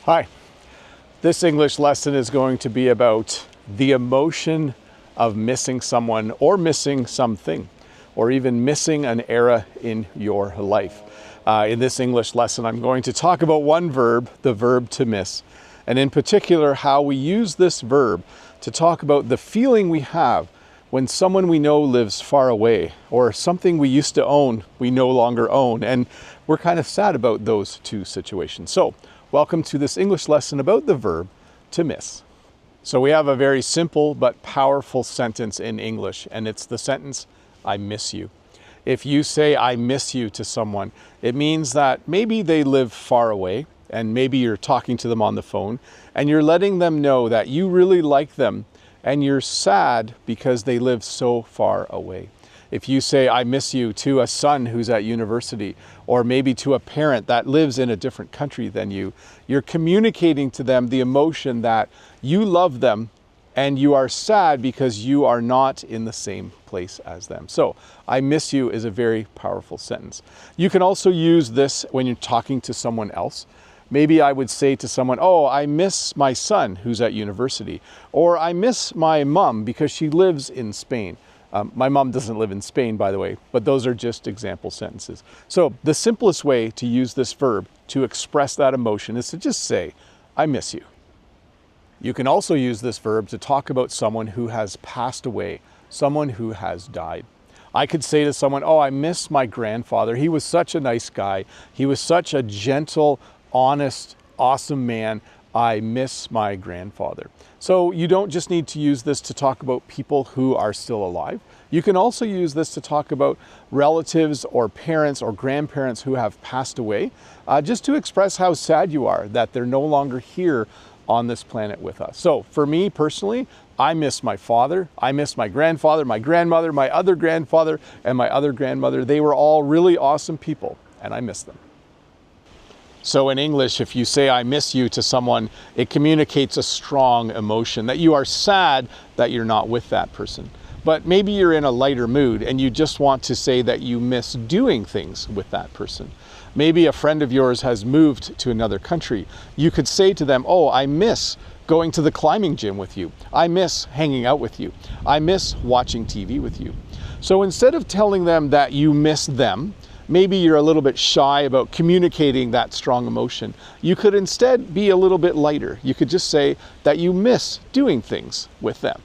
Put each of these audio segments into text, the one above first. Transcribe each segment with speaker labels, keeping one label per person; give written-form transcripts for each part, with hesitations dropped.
Speaker 1: Hi, this English lesson is going to be about the emotion of missing someone or missing something, or even missing an era in your life. In this English lesson, I'm going to talk about one verb, the verb to miss, and in particular, how we use this verb to talk about the feeling we have when someone we know lives far away, or something we used to own we no longer own, and we're kind of sad about those two situations. So, welcome to this English lesson about the verb to miss. So we have a very simple but powerful sentence in English, and it's the sentence, I miss you. If you say I miss you to someone, it means that maybe they live far away, and maybe you're talking to them on the phone, and you're letting them know that you really like them, and you're sad because they live so far away. If you say, I miss you to a son who's at university, or maybe to a parent that lives in a different country than you, you're communicating to them the emotion that you love them and you are sad because you are not in the same place as them. So, I miss you is a very powerful sentence. You can also use this when you're talking to someone else. Maybe I would say to someone, oh, I miss my son who's at university, or I miss my mom because she lives in Spain. My mom doesn't live in Spain, by the way, but those are just example sentences. So the simplest way to use this verb to express that emotion is to just say, I miss you. You can also use this verb to talk about someone who has passed away, someone who has died. I could say to someone, oh, I miss my grandfather. He was such a nice guy. He was such a gentle, honest, awesome man. I miss my grandfather. So you don't just need to use this to talk about people who are still alive. You can also use this to talk about relatives or parents or grandparents who have passed away, just to express how sad you are that they're no longer here on this planet with us. So for me personally, I miss my father, I miss my grandfather, my grandmother, my other grandfather, and my other grandmother. They were all really awesome people, and I miss them. So in English, if you say I miss you to someone, it communicates a strong emotion that you are sad that you're not with that person. But maybe you're in a lighter mood and you just want to say that you miss doing things with that person. Maybe a friend of yours has moved to another country. You could say to them, oh, I miss going to the climbing gym with you. I miss hanging out with you. I miss watching TV with you. So instead of telling them that you miss them, maybe you're a little bit shy about communicating that strong emotion. You could instead be a little bit lighter. You could just say that you miss doing things with them.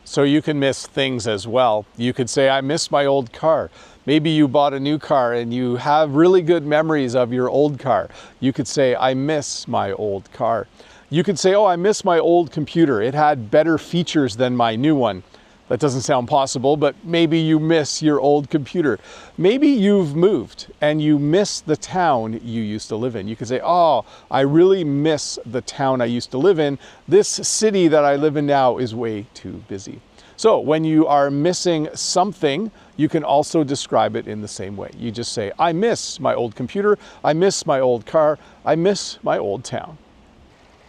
Speaker 1: So you can miss things as well. You could say, I miss my old car. Maybe you bought a new car and you have really good memories of your old car. You could say, I miss my old car. You could say, oh, I miss my old computer. It had better features than my new one. That doesn't sound possible, but maybe you miss your old computer. Maybe you've moved and you miss the town you used to live in. You could say, oh, I really miss the town I used to live in. This city that I live in now is way too busy. So when you are missing something, you can also describe it in the same way. You just say, I miss my old computer. I miss my old car. I miss my old town.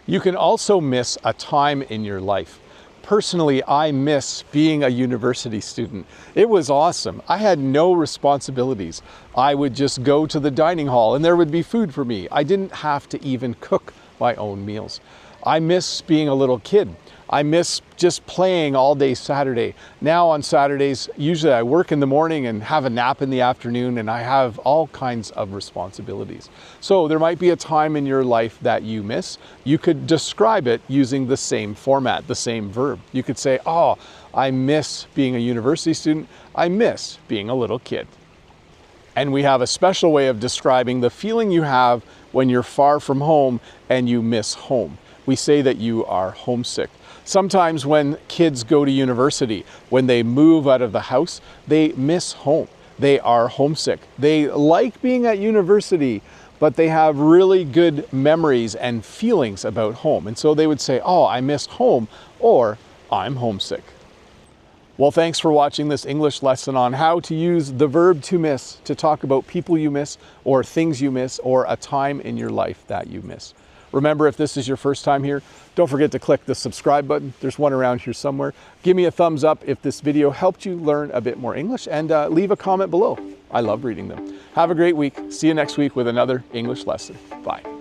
Speaker 1: You can also miss a time in your life. Personally, I miss being a university student. It was awesome. I had no responsibilities. I would just go to the dining hall and there would be food for me. I didn't have to even cook my own meals. I miss being a little kid. I miss just playing all day Saturday. Now on Saturdays, usually I work in the morning and have a nap in the afternoon, and I have all kinds of responsibilities. So there might be a time in your life that you miss. You could describe it using the same format, the same verb. You could say, oh, I miss being a university student. I miss being a little kid. And we have a special way of describing the feeling you have when you're far from home and you miss home. We say that you are homesick. Sometimes when kids go to university, when they move out of the house, they miss home. They are homesick. They like being at university, but they have really good memories and feelings about home. And so they would say, oh, I miss home, or I'm homesick. Well, thanks for watching this English lesson on how to use the verb to miss to talk about people you miss, or things you miss, or a time in your life that you miss. Remember, if this is your first time here, don't forget to click the subscribe button. There's one around here somewhere. Give me a thumbs up if this video helped you learn a bit more English, and leave a comment below. I love reading them. Have a great week. See you next week with another English lesson. Bye.